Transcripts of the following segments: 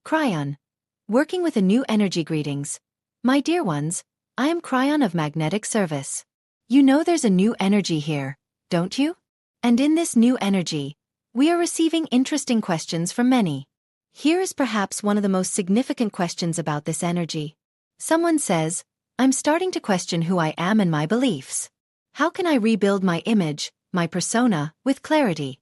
Kryon. Working with a new energy. Greetings. My dear ones, I am Kryon of Magnetic Service. You know there's a new energy here, don't you? And in this new energy, we are receiving interesting questions from many. Here is perhaps one of the most significant questions about this energy. Someone says, I'm starting to question who I am and my beliefs. How can I rebuild my image, my persona, with clarity?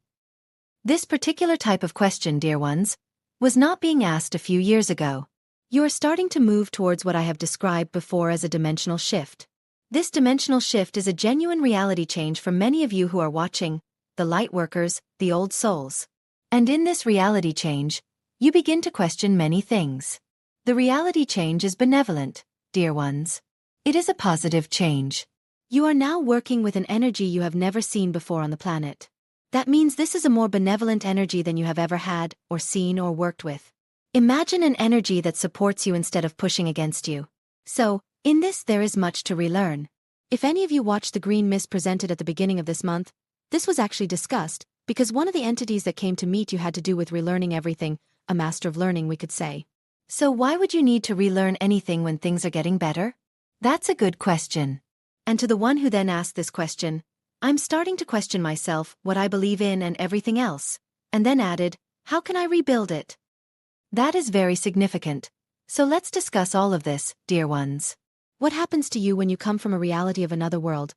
This particular type of question, dear ones, was not being asked a few years ago. You are starting to move towards what I have described before as a dimensional shift. This dimensional shift is a genuine reality change for many of you who are watching, the light workers, the old souls. And in this reality change, you begin to question many things. The reality change is benevolent, dear ones. It is a positive change. You are now working with an energy you have never seen before on the planet. That means this is a more benevolent energy than you have ever had, or seen, or worked with. Imagine an energy that supports you instead of pushing against you. So, in this there is much to relearn. If any of you watched the green mist presented at the beginning of this month, this was actually discussed, because one of the entities that came to meet you had to do with relearning everything, a master of learning we could say. So why would you need to relearn anything when things are getting better? That's a good question. And to the one who then asked this question, I'm starting to question myself, what I believe in and everything else, and then added, how can I rebuild it? That is very significant. So let's discuss all of this, dear ones. What happens to you when you come from a reality of another world?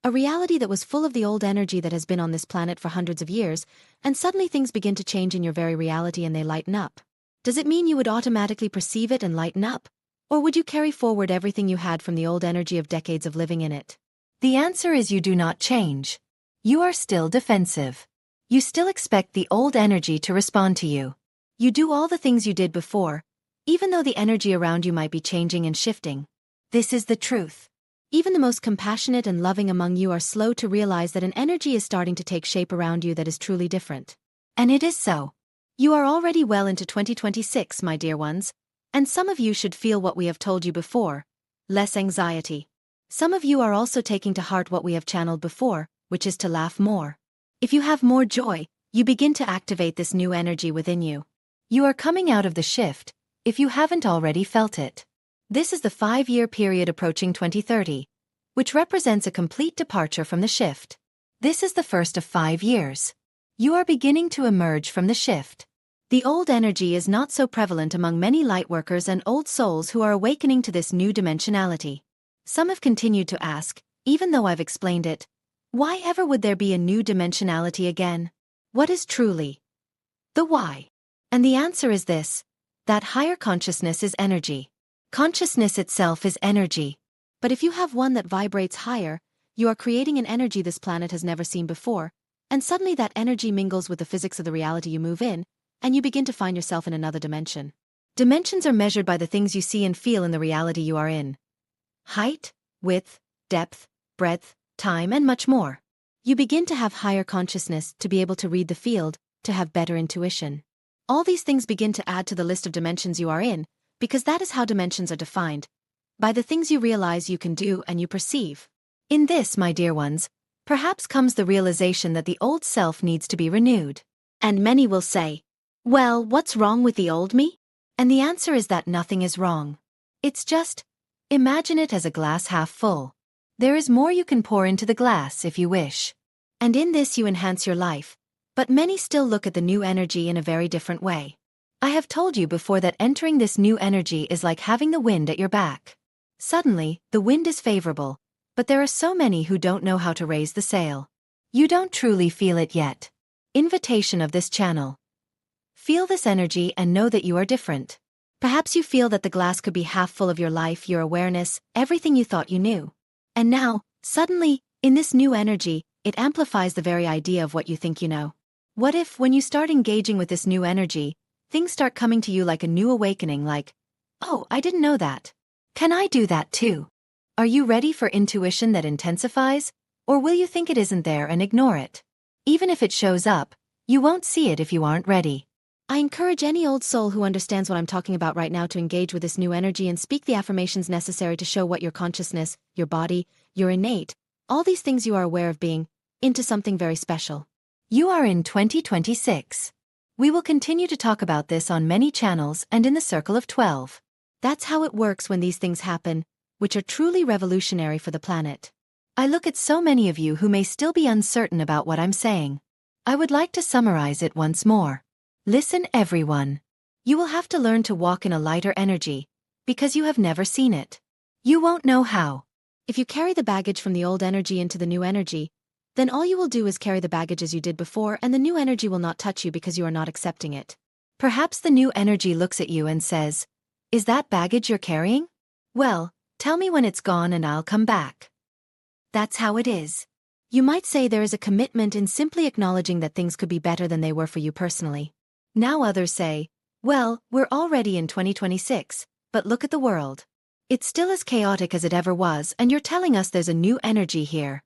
A reality that was full of the old energy that has been on this planet for hundreds of years, and suddenly things begin to change in your very reality and they lighten up. Does it mean you would automatically perceive it and lighten up? Or would you carry forward everything you had from the old energy of decades of living in it? The answer is you do not change. You are still defensive. You still expect the old energy to respond to you. You do all the things you did before, even though the energy around you might be changing and shifting. This is the truth. Even the most compassionate and loving among you are slow to realize that an energy is starting to take shape around you that is truly different. And it is so. You are already well into 2026, my dear ones, and some of you should feel what we have told you before, less anxiety. Some of you are also taking to heart what we have channeled before, which is to laugh more. If you have more joy, you begin to activate this new energy within you. You are coming out of the shift, if you haven't already felt it. This is the 5-year period approaching 2030, which represents a complete departure from the shift. This is the first of 5 years. You are beginning to emerge from the shift. The old energy is not so prevalent among many lightworkers and old souls who are awakening to this new dimensionality. Some have continued to ask, even though I've explained it, why ever would there be a new dimensionality again? What is truly the why? And the answer is this: that higher consciousness is energy. Consciousness itself is energy. But if you have one that vibrates higher, you are creating an energy this planet has never seen before, and suddenly that energy mingles with the physics of the reality you move in, and you begin to find yourself in another dimension. Dimensions are measured by the things you see and feel in the reality you are in. Height, width, depth, breadth, time, and much more. You begin to have higher consciousness to be able to read the field, to have better intuition. All these things begin to add to the list of dimensions you are in, because that is how dimensions are defined, by the things you realize you can do and you perceive. In this, my dear ones, perhaps comes the realization that the old self needs to be renewed. And many will say, well, what's wrong with the old me? And the answer is that nothing is wrong. It's just, imagine it as a glass half full. There is more you can pour into the glass if you wish. And in this you enhance your life, but many still look at the new energy in a very different way. I have told you before that entering this new energy is like having the wind at your back. Suddenly, the wind is favorable, but there are so many who don't know how to raise the sail. You don't truly feel it yet. Invitation of this channel. Feel this energy and know that you are different. Perhaps you feel that the glass could be half full of your life, your awareness, everything you thought you knew. And now, suddenly, in this new energy, it amplifies the very idea of what you think you know. What if, when you start engaging with this new energy, things start coming to you like a new awakening, like, oh, I didn't know that. Can I do that too? Are you ready for intuition that intensifies, or will you think it isn't there and ignore it? Even if it shows up, you won't see it if you aren't ready. I encourage any old soul who understands what I'm talking about right now to engage with this new energy and speak the affirmations necessary to show what your consciousness, your body, your innate, all these things you are aware of being, into something very special. You are in 2026. We will continue to talk about this on many channels and in the Circle of 12. That's how it works when these things happen, which are truly revolutionary for the planet. I look at so many of you who may still be uncertain about what I'm saying. I would like to summarize it once more. Listen, everyone. You will have to learn to walk in a lighter energy, because you have never seen it. You won't know how. If you carry the baggage from the old energy into the new energy, then all you will do is carry the baggage as you did before, and the new energy will not touch you because you are not accepting it. Perhaps the new energy looks at you and says, "Is that baggage you're carrying? Well, tell me when it's gone and I'll come back." That's how it is. You might say there is a commitment in simply acknowledging that things could be better than they were for you personally. Now others say, "Well, we're already in 2026, but look at the world. It's still as chaotic as it ever was, and you're telling us there's a new energy here."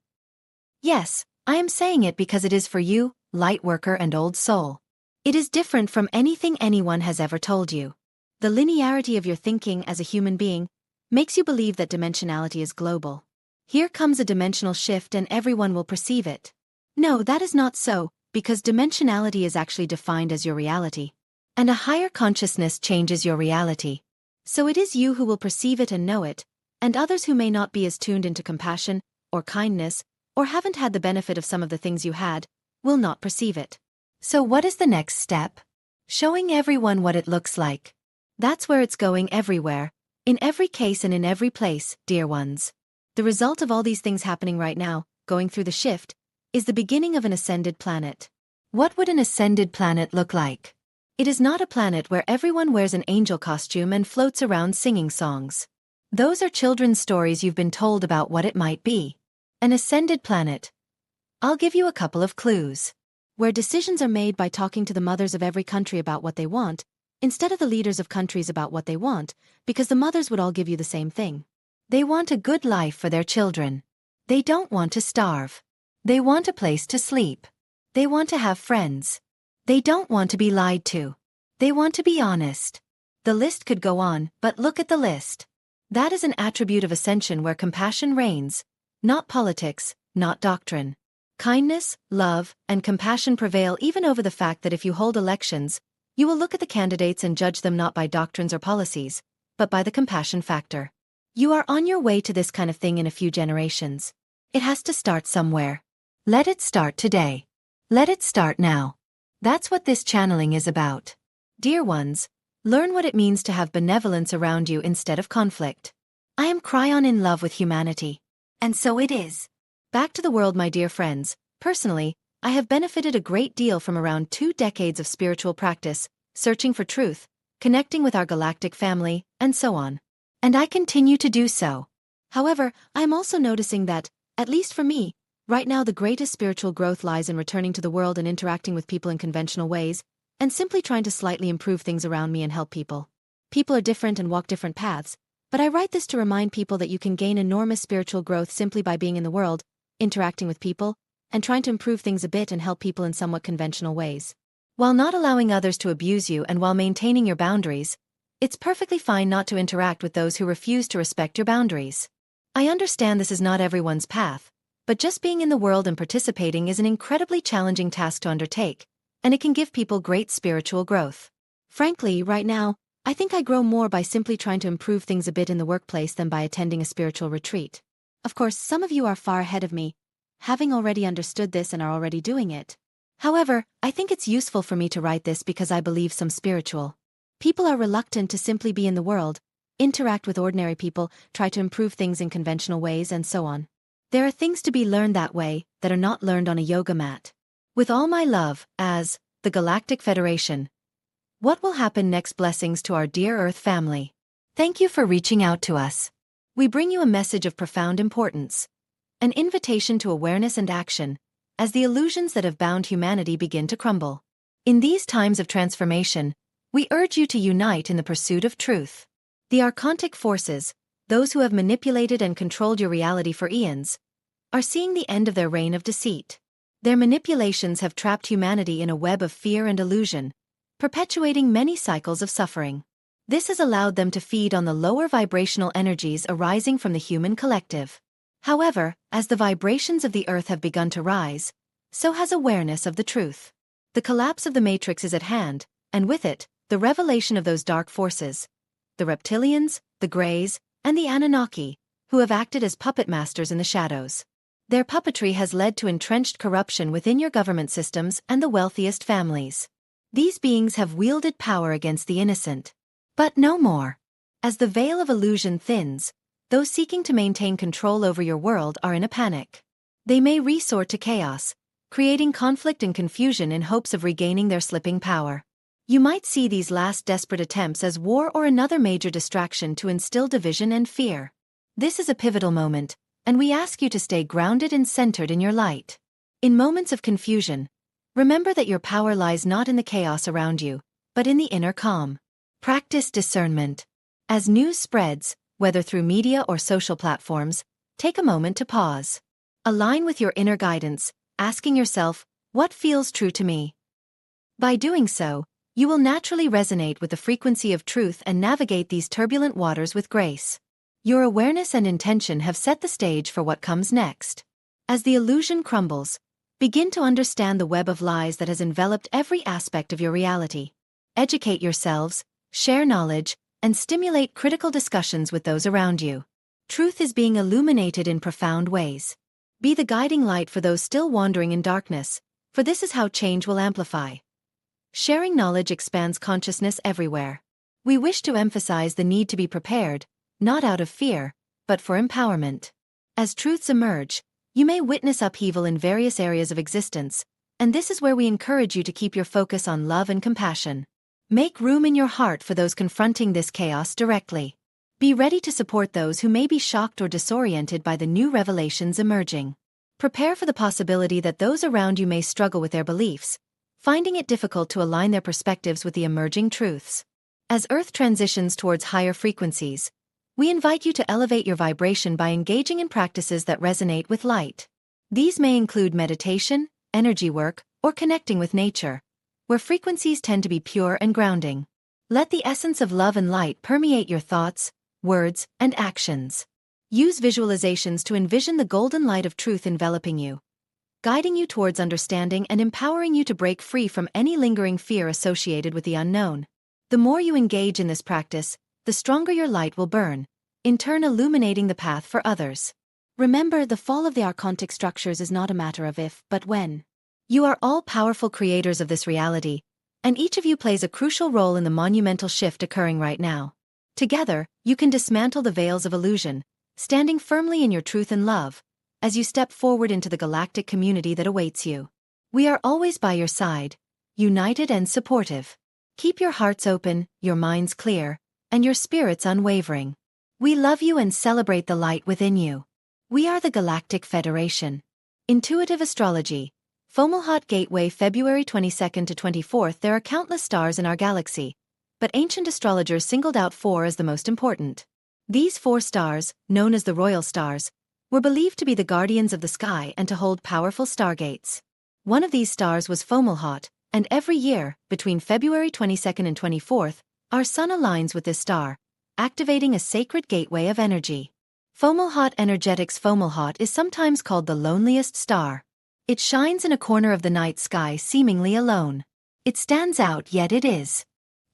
Yes, I am saying it because it is for you, Lightworker and Old Soul. It is different from anything anyone has ever told you. The linearity of your thinking as a human being makes you believe that dimensionality is global. Here comes a dimensional shift and everyone will perceive it. No, that is not so, because dimensionality is actually defined as your reality. And a higher consciousness changes your reality. So it is you who will perceive it and know it, and others who may not be as tuned into compassion, or kindness, or haven't had the benefit of some of the things you had, will not perceive it. So what is the next step? Showing everyone what it looks like. That's where it's going everywhere, in every case and in every place, dear ones. The result of all these things happening right now, going through the shift, is the beginning of an ascended planet. What would an ascended planet look like? It is not a planet where everyone wears an angel costume and floats around singing songs. Those are children's stories you've been told about what it might be. An ascended planet. I'll give you a couple of clues. Where decisions are made by talking to the mothers of every country about what they want, instead of the leaders of countries about what they want, because the mothers would all give you the same thing. They want a good life for their children. They don't want to starve. They want a place to sleep. They want to have friends. They don't want to be lied to. They want to be honest. The list could go on, but look at the list. That is an attribute of ascension where compassion reigns, not politics, not doctrine. Kindness, love, and compassion prevail even over the fact that if you hold elections, you will look at the candidates and judge them not by doctrines or policies, but by the compassion factor. You are on your way to this kind of thing in a few generations. It has to start somewhere. Let it start today. Let it start now. That's what this channeling is about. Dear ones, learn what it means to have benevolence around you instead of conflict. I am Kryon in love with humanity. And so it is. Back to the world, my dear friends. Personally, I have benefited a great deal from around 2 decades of spiritual practice, searching for truth, connecting with our galactic family, and so on. And I continue to do so. However, I am also noticing that, at least for me, right now the greatest spiritual growth lies in returning to the world and interacting with people in conventional ways, and simply trying to slightly improve things around me and help people. People are different and walk different paths, but I write this to remind people that you can gain enormous spiritual growth simply by being in the world, interacting with people, and trying to improve things a bit and help people in somewhat conventional ways. While not allowing others to abuse you and while maintaining your boundaries, it's perfectly fine not to interact with those who refuse to respect your boundaries. I understand this is not everyone's path, but just being in the world and participating is an incredibly challenging task to undertake, and it can give people great spiritual growth. Frankly, right now, I think I grow more by simply trying to improve things a bit in the workplace than by attending a spiritual retreat. Of course, some of you are far ahead of me, having already understood this and are already doing it. However, I think it's useful for me to write this because I believe some spiritual people are reluctant to simply be in the world, interact with ordinary people, try to improve things in conventional ways, and so on. There are things to be learned that way that are not learned on a yoga mat. With all my love, as the Galactic Federation. What will happen next? Blessings to our dear Earth family. Thank you for reaching out to us. We bring you a message of profound importance, an invitation to awareness and action, as the illusions that have bound humanity begin to crumble. In these times of transformation, we urge you to unite in the pursuit of truth. The archontic forces, those who have manipulated and controlled your reality for eons, are seeing the end of their reign of deceit. Their manipulations have trapped humanity in a web of fear and illusion, perpetuating many cycles of suffering. This has allowed them to feed on the lower vibrational energies arising from the human collective. However, as the vibrations of the earth have begun to rise, so has awareness of the truth. The collapse of the Matrix is at hand, and with it, the revelation of those dark forces. The reptilians, the Greys, and the Anunnaki, who have acted as puppet masters in the shadows. Their puppetry has led to entrenched corruption within your government systems and the wealthiest families. These beings have wielded power against the innocent. But no more. As the veil of illusion thins, those seeking to maintain control over your world are in a panic. They may resort to chaos, creating conflict and confusion in hopes of regaining their slipping power. You might see these last desperate attempts as war or another major distraction to instill division and fear. This is a pivotal moment, and we ask you to stay grounded and centered in your light. In moments of confusion, remember that your power lies not in the chaos around you, but in the inner calm. Practice discernment. As news spreads, whether through media or social platforms, take a moment to pause. Align with your inner guidance, asking yourself, what feels true to me? By doing so, you will naturally resonate with the frequency of truth and navigate these turbulent waters with grace. Your awareness and intention have set the stage for what comes next. As the illusion crumbles, begin to understand the web of lies that has enveloped every aspect of your reality. Educate yourselves, share knowledge, and stimulate critical discussions with those around you. Truth is being illuminated in profound ways. Be the guiding light for those still wandering in darkness, for this is how change will amplify. Sharing knowledge expands consciousness everywhere. We wish to emphasize the need to be prepared, not out of fear, but for empowerment. As truths emerge, you may witness upheaval in various areas of existence, and this is where we encourage you to keep your focus on love and compassion. Make room in your heart for those confronting this chaos directly. Be ready to support those who may be shocked or disoriented by the new revelations emerging. Prepare for the possibility that those around you may struggle with their beliefs, finding it difficult to align their perspectives with the emerging truths. As Earth transitions towards higher frequencies, we invite you to elevate your vibration by engaging in practices that resonate with light. These may include meditation, energy work, or connecting with nature, where frequencies tend to be pure and grounding. Let the essence of love and light permeate your thoughts, words, and actions. Use visualizations to envision the golden light of truth enveloping you, guiding you towards understanding and empowering you to break free from any lingering fear associated with the unknown. The more you engage in this practice, the stronger your light will burn, in turn illuminating the path for others. Remember, the fall of the archontic structures is not a matter of if, but when. You are all powerful creators of this reality, and each of you plays a crucial role in the monumental shift occurring right now. Together, you can dismantle the veils of illusion, standing firmly in your truth and love, as you step forward into the galactic community that awaits you. We are always by your side, united and supportive. Keep your hearts open, your minds clear, and your spirits unwavering. We love you and celebrate the light within you. We are the Galactic Federation. Intuitive Astrology. Fomalhaut Gateway, February 22nd to 24th. There are countless stars in our galaxy, but ancient astrologers singled out 4 as the most important. These 4 stars, known as the royal stars, were believed to be the guardians of the sky and to hold powerful stargates. One of these stars was Fomalhaut, and every year, between February 22nd and 24th, our sun aligns with this star, activating a sacred gateway of energy. Fomalhaut Energetics. Fomalhaut is sometimes called the loneliest star. It shines in a corner of the night sky seemingly alone. It stands out, yet it is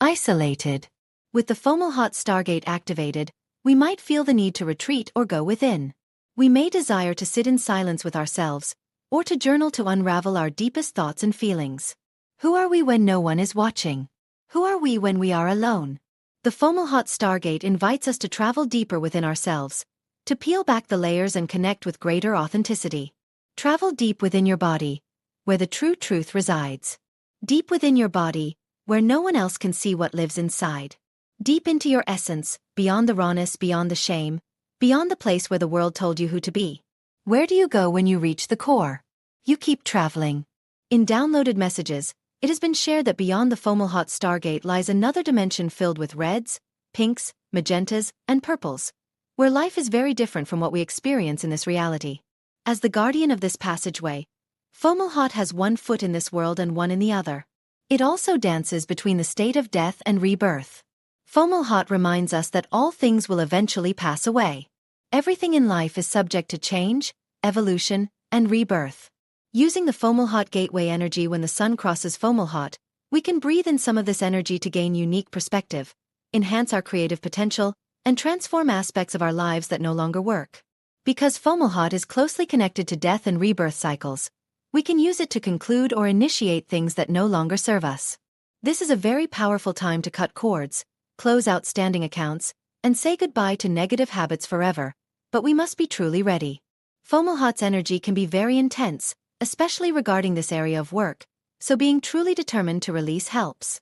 isolated. With the Fomalhaut stargate activated, we might feel the need to retreat or go within. We may desire to sit in silence with ourselves, or to journal to unravel our deepest thoughts and feelings. Who are we when no one is watching? Who are we when we are alone? The Fomalhaut stargate invites us to travel deeper within ourselves, to peel back the layers and connect with greater authenticity. Travel deep within your body, where the true truth resides. Deep within your body, where no one else can see what lives inside. Deep into your essence, beyond the rawness, beyond the shame, beyond the place where the world told you who to be. Where do you go when you reach the core? You keep traveling. In downloaded messages, it has been shared that beyond the Fomalhaut stargate lies another dimension filled with reds, pinks, magentas, and purples, where life is very different from what we experience in this reality. As the guardian of this passageway, Fomalhaut has one foot in this world and one in the other. It also dances between the state of death and rebirth. Fomalhaut reminds us that all things will eventually pass away. Everything in life is subject to change, evolution, and rebirth. Using the Fomalhaut gateway energy when the sun crosses Fomalhaut, we can breathe in some of this energy to gain unique perspective, enhance our creative potential, and transform aspects of our lives that no longer work. Because Fomalhaut is closely connected to death and rebirth cycles, we can use it to conclude or initiate things that no longer serve us. This is a very powerful time to cut cords, close outstanding accounts, and say goodbye to negative habits forever, but we must be truly ready. Fomalhaut's energy can be very intense, especially regarding this area of work, so being truly determined to release helps.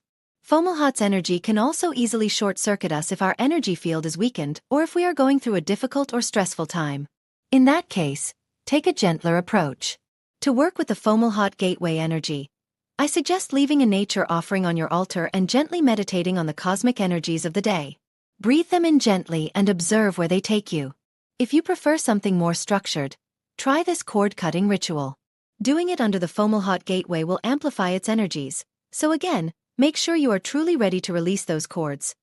Fomalhaut's energy can also easily short-circuit us if our energy field is weakened or if we are going through a difficult or stressful time. In that case, take a gentler approach. To work with the Fomalhaut gateway energy, I suggest leaving a nature offering on your altar and gently meditating on the cosmic energies of the day. Breathe them in gently and observe where they take you. If you prefer something more structured, try this cord-cutting ritual. Doing it under the Fomalhaut gateway will amplify its energies, so again, make sure you are truly ready to release those cords.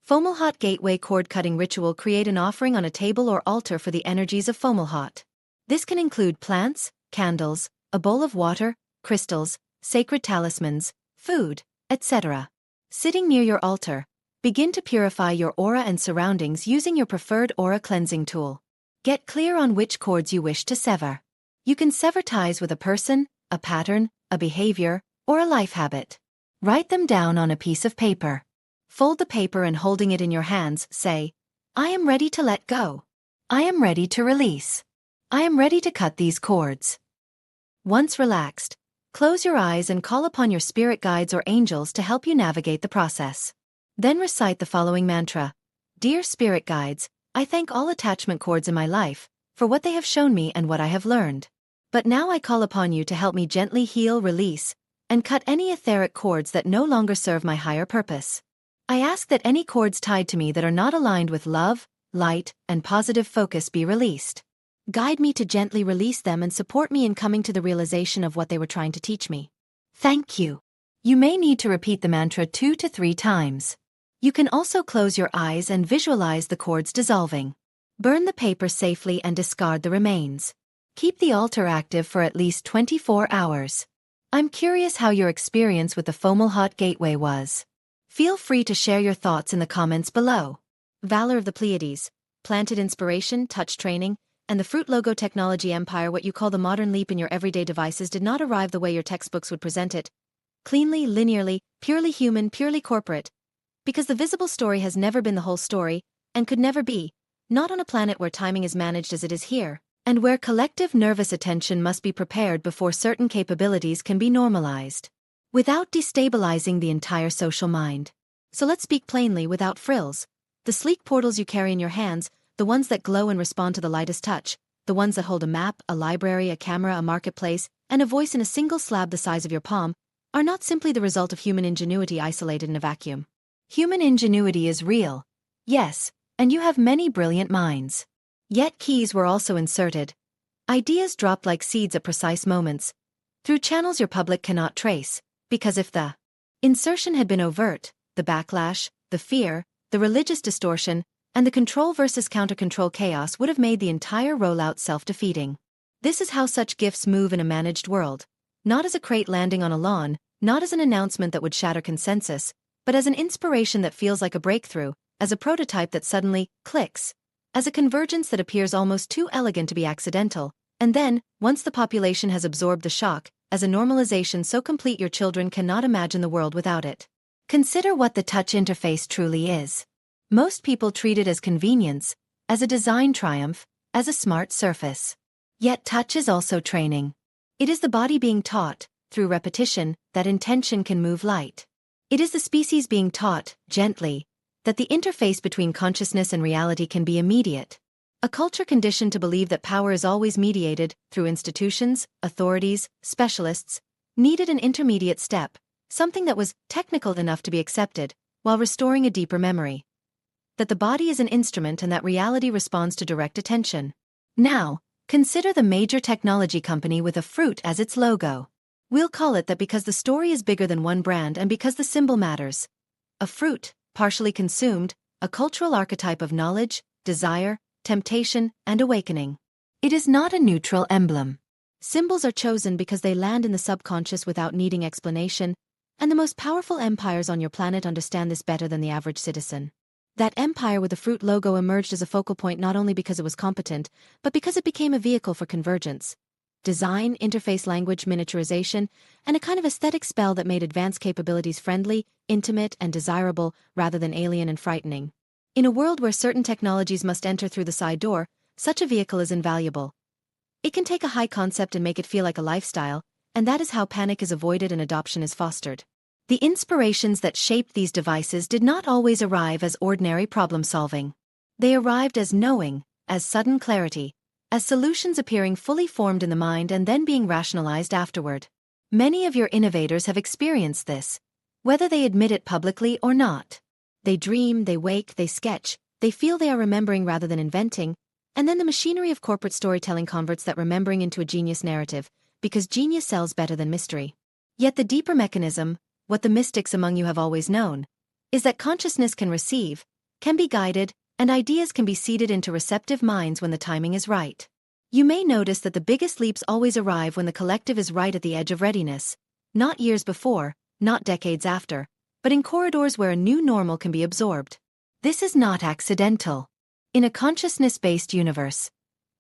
Fomalhaut gateway cord-cutting ritual: create an offering on a table or altar for the energies of Fomalhaut. This can include plants, candles, a bowl of water, crystals, sacred talismans, food, etc. Sitting near your altar, begin to purify your aura and surroundings using your preferred aura cleansing tool. Get clear on which cords you wish to sever. You can sever ties with a person, a pattern, a behavior, or a life habit. Write them down on a piece of paper. Fold the paper and holding it in your hands, say, "I am ready to let go. I am ready to release. I am ready to cut these cords." Once relaxed, close your eyes and call upon your spirit guides or angels to help you navigate the process. Then recite the following mantra: Dear spirit guides, I thank all attachment cords in my life for what they have shown me and what I have learned. But now I call upon you to help me gently heal, release, and cut any etheric cords that no longer serve my higher purpose. I ask that any cords tied to me that are not aligned with love, light, and positive focus be released. Guide me to gently release them and support me in coming to the realization of what they were trying to teach me. Thank you. You may need to repeat the mantra 2 to 3 times. You can also close your eyes and visualize the cords dissolving. Burn the paper safely and discard the remains. Keep the altar active for at least 24 hours. I'm curious how your experience with the Fomalhaut gateway was. Feel free to share your thoughts in the comments below. Valir of the Pleiades, planted inspiration, touch training, and the fruit logo technology empire. What you call the modern leap in your everyday devices did not arrive the way your textbooks would present it. Cleanly, linearly, purely human, purely corporate. Because the visible story has never been the whole story, and could never be, not on a planet where timing is managed as it is here, and where collective nervous attention must be prepared before certain capabilities can be normalized, without destabilizing the entire social mind. So let's speak plainly, without frills. The sleek portals you carry in your hands, the ones that glow and respond to the lightest touch, the ones that hold a map, a library, a camera, a marketplace, and a voice in a single slab the size of your palm, are not simply the result of human ingenuity isolated in a vacuum. Human ingenuity is real, yes, and you have many brilliant minds. Yet keys were also inserted. Ideas dropped like seeds at precise moments, through channels your public cannot trace, because if the insertion had been overt, the backlash, the fear, the religious distortion, and the control versus counter-control chaos would have made the entire rollout self-defeating. This is how such gifts move in a managed world, not as a crate landing on a lawn, not as an announcement that would shatter consensus, but as an inspiration that feels like a breakthrough, as a prototype that suddenly clicks, as a convergence that appears almost too elegant to be accidental, and then, once the population has absorbed the shock, as a normalization so complete your children cannot imagine the world without it. Consider what the touch interface truly is. Most people treat it as convenience, as a design triumph, as a smart surface. Yet touch is also training. It is the body being taught, through repetition, that intention can move light. It is the species being taught, gently, that the interface between consciousness and reality can be immediate. A culture conditioned to believe that power is always mediated, through institutions, authorities, specialists, needed an intermediate step, something that was technical enough to be accepted, while restoring a deeper memory. That the body is an instrument and that reality responds to direct attention. Now, consider the major technology company with a fruit as its logo. We'll call it that because the story is bigger than one brand and because the symbol matters. A fruit, partially consumed, a cultural archetype of knowledge, desire, temptation, and awakening. It is not a neutral emblem. Symbols are chosen because they land in the subconscious without needing explanation, and the most powerful empires on your planet understand this better than the average citizen. That empire with the fruit logo emerged as a focal point not only because it was competent, but because it became a vehicle for convergence. Design, interface language, miniaturization, and a kind of aesthetic spell that made advanced capabilities friendly, intimate, and desirable rather than alien and frightening. In a world where certain technologies must enter through the side door, such a vehicle is invaluable. It can take a high concept and make it feel like a lifestyle, and that is how panic is avoided and adoption is fostered. The inspirations that shaped these devices did not always arrive as ordinary problem-solving. They arrived as knowing, as sudden clarity, as solutions appearing fully formed in the mind and then being rationalized afterward. Many of your innovators have experienced this, whether they admit it publicly or not. They dream, they wake, they sketch, they feel they are remembering rather than inventing, and then the machinery of corporate storytelling converts that remembering into a genius narrative, because genius sells better than mystery. Yet the deeper mechanism, what the mystics among you have always known, is that consciousness can receive, can be guided, and ideas can be seeded into receptive minds when the timing is right. You may notice that the biggest leaps always arrive when the collective is right at the edge of readiness, not years before, not decades after, but in corridors where a new normal can be absorbed. This is not accidental. In a consciousness-based universe,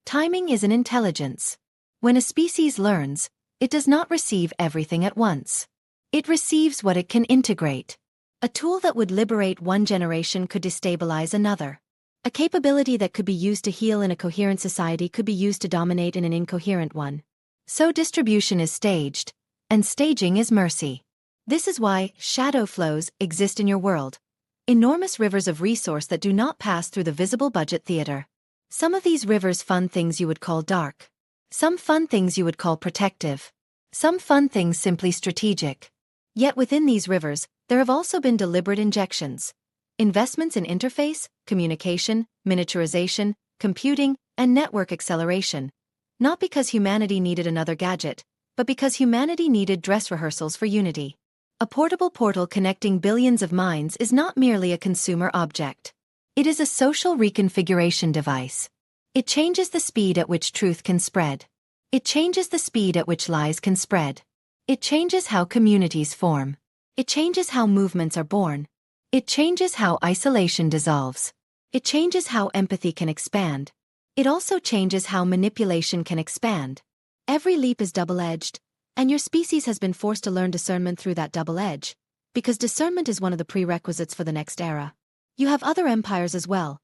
timing is an intelligence. When a species learns, it does not receive everything at once. It receives what it can integrate. A tool that would liberate one generation could destabilize another. A capability that could be used to heal in a coherent society could be used to dominate in an incoherent one. So distribution is staged, and staging is mercy. This is why shadow flows exist in your world. Enormous rivers of resource that do not pass through the visible budget theater. Some of these rivers fund things you would call dark. Some fund things you would call protective. Some fund things simply strategic. Yet within these rivers, there have also been deliberate injections. Investments in interface, communication, miniaturization, computing, and network acceleration. Not because humanity needed another gadget, but because humanity needed dress rehearsals for unity. A portable portal connecting billions of minds is not merely a consumer object. It is a social reconfiguration device. It changes the speed at which truth can spread. It changes the speed at which lies can spread. It changes how communities form. It changes how movements are born. It changes how isolation dissolves. It changes how empathy can expand. It also changes how manipulation can expand. Every leap is double-edged, and your species has been forced to learn discernment through that double edge, because discernment is one of the prerequisites for the next era. You have other empires as well.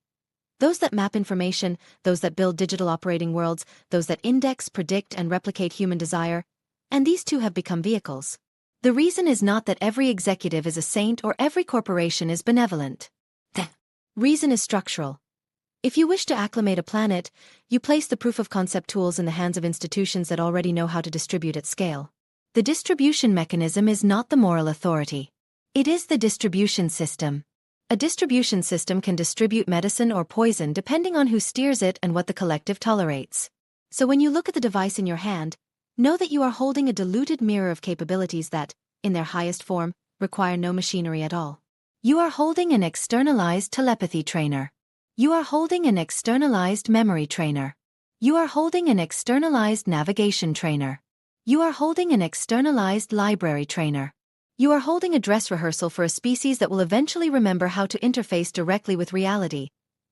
Those that map information, those that build digital operating worlds, those that index, predict, and replicate human desire, and these too have become vehicles. The reason is not that every executive is a saint or every corporation is benevolent. The reason is structural. If you wish to acclimate a planet, you place the proof-of-concept tools in the hands of institutions that already know how to distribute at scale. The distribution mechanism is not the moral authority. It is the distribution system. A distribution system can distribute medicine or poison depending on who steers it and what the collective tolerates. So when you look at the device in your hand, know that you are holding a diluted mirror of capabilities that, in their highest form, require no machinery at all. You are holding an externalized telepathy trainer. You are holding an externalized memory trainer. You are holding an externalized navigation trainer. You are holding an externalized library trainer. You are holding a dress rehearsal for a species that will eventually remember how to interface directly with reality,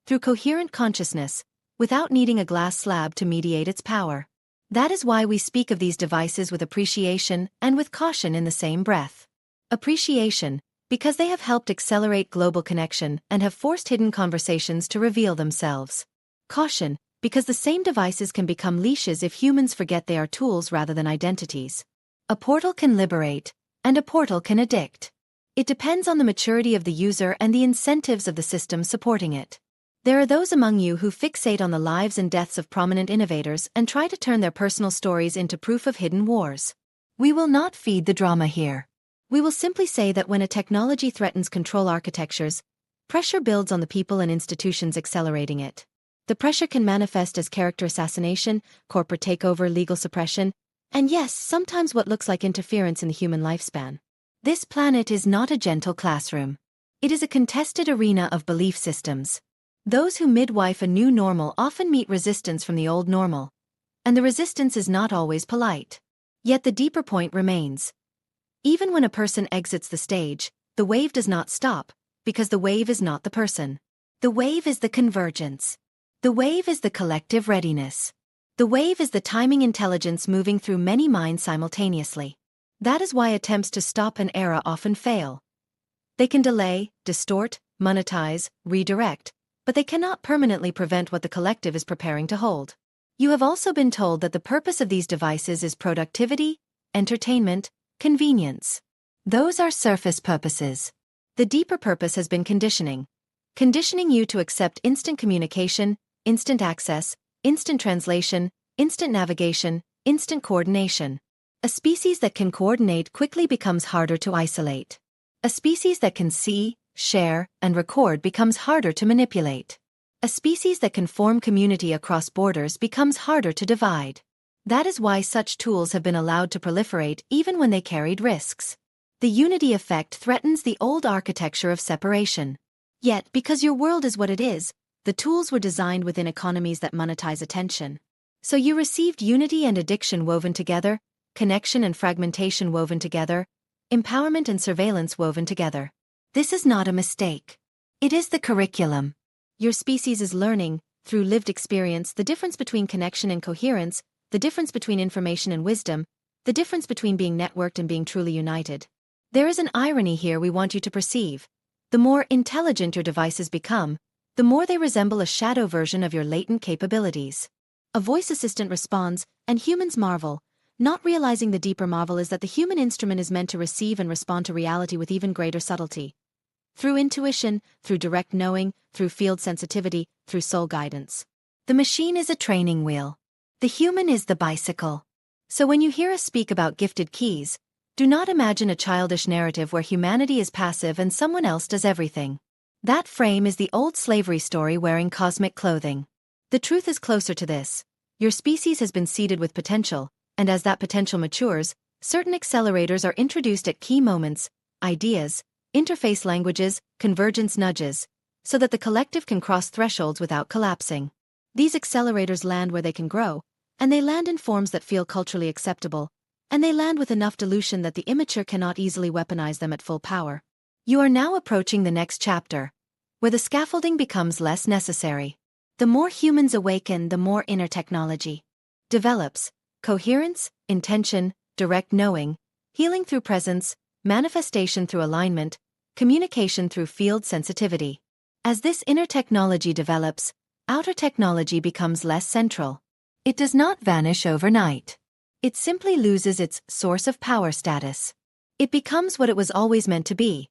through coherent consciousness, without needing a glass slab to mediate its power. That is why we speak of these devices with appreciation and with caution in the same breath. Appreciation, because they have helped accelerate global connection and have forced hidden conversations to reveal themselves. Caution, because the same devices can become leashes if humans forget they are tools rather than identities. A portal can liberate, and a portal can addict. It depends on the maturity of the user and the incentives of the system supporting it. There are those among you who fixate on the lives and deaths of prominent innovators and try to turn their personal stories into proof of hidden wars. We will not feed the drama here. We will simply say that when a technology threatens control architectures, pressure builds on the people and institutions accelerating it. The pressure can manifest as character assassination, corporate takeover, legal suppression, and yes, sometimes what looks like interference in the human lifespan. This planet is not a gentle classroom. It is a contested arena of belief systems. Those who midwife a new normal often meet resistance from the old normal, and the resistance is not always polite. Yet the deeper point remains. Even when a person exits the stage, the wave does not stop, because the wave is not the person. The wave is the convergence. The wave is the collective readiness. The wave is the timing intelligence moving through many minds simultaneously. That is why attempts to stop an era often fail. They can delay, distort, monetize, redirect, but they cannot permanently prevent what the collective is preparing to hold. You have also been told that the purpose of these devices is productivity, entertainment, convenience. Those are surface purposes. The deeper purpose has been conditioning. Conditioning you to accept instant communication, instant access, instant translation, instant navigation, instant coordination. A species that can coordinate quickly becomes harder to isolate. A species that can see, share, and record becomes harder to manipulate. A species that can form community across borders becomes harder to divide. That is why such tools have been allowed to proliferate even when they carried risks. The unity effect threatens the old architecture of separation. Yet, because your world is what it is, the tools were designed within economies that monetize attention. So you received unity and addiction woven together, connection and fragmentation woven together, empowerment and surveillance woven together. This is not a mistake. It is the curriculum. Your species is learning, through lived experience, the difference between connection and coherence, the difference between information and wisdom, the difference between being networked and being truly united. There is an irony here we want you to perceive. The more intelligent your devices become, the more they resemble a shadow version of your latent capabilities. A voice assistant responds, and humans marvel, not realizing the deeper marvel is that the human instrument is meant to receive and respond to reality with even greater subtlety. Through intuition, through direct knowing, through field sensitivity, through soul guidance. The machine is a training wheel. The human is the bicycle. So when you hear us speak about gifted keys, do not imagine a childish narrative where humanity is passive and someone else does everything. That frame is the old slavery story wearing cosmic clothing. The truth is closer to this. Your species has been seeded with potential, and as that potential matures, certain accelerators are introduced at key moments, ideas, interface languages, convergence nudges, so that the collective can cross thresholds without collapsing. These accelerators land where they can grow, and they land in forms that feel culturally acceptable, and they land with enough dilution that the immature cannot easily weaponize them at full power. You are now approaching the next chapter, where the scaffolding becomes less necessary. The more humans awaken, the more inner technology develops. Coherence, intention, direct knowing, healing through presence, manifestation through alignment, communication through field sensitivity. As this inner technology develops, outer technology becomes less central. It does not vanish overnight. It simply loses its source of power status. It becomes what it was always meant to be,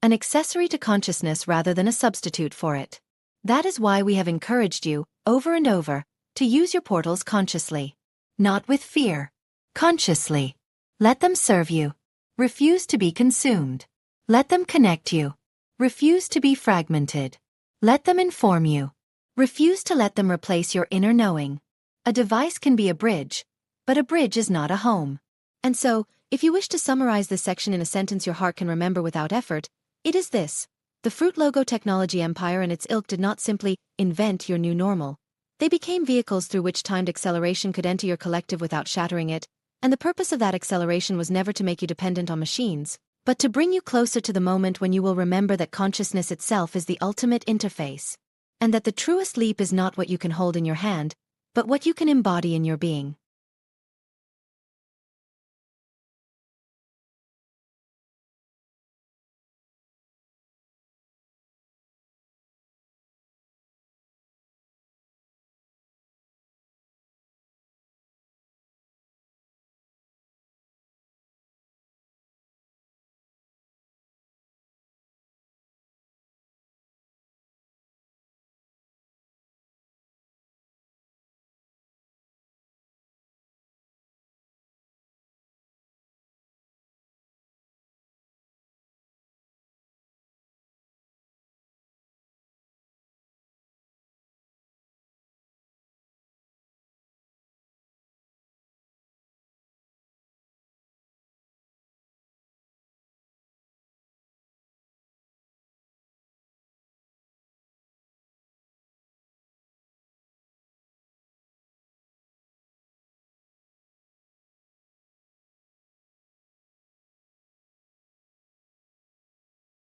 an accessory to consciousness rather than a substitute for it. That is why we have encouraged you, over and over, to use your portals consciously. Not with fear. Consciously. Let them serve you. Refuse to be consumed. Let them connect you. Refuse to be fragmented. Let them inform you. Refuse to let them replace your inner knowing. A device can be a bridge, but a bridge is not a home. And so, if you wish to summarize this section in a sentence your heart can remember without effort, it is this. The Fruit Logo technology empire and its ilk did not simply invent your new normal. They became vehicles through which timed acceleration could enter your collective without shattering it, and the purpose of that acceleration was never to make you dependent on machines, but to bring you closer to the moment when you will remember that consciousness itself is the ultimate interface, and that the truest leap is not what you can hold in your hand, but what you can embody in your being.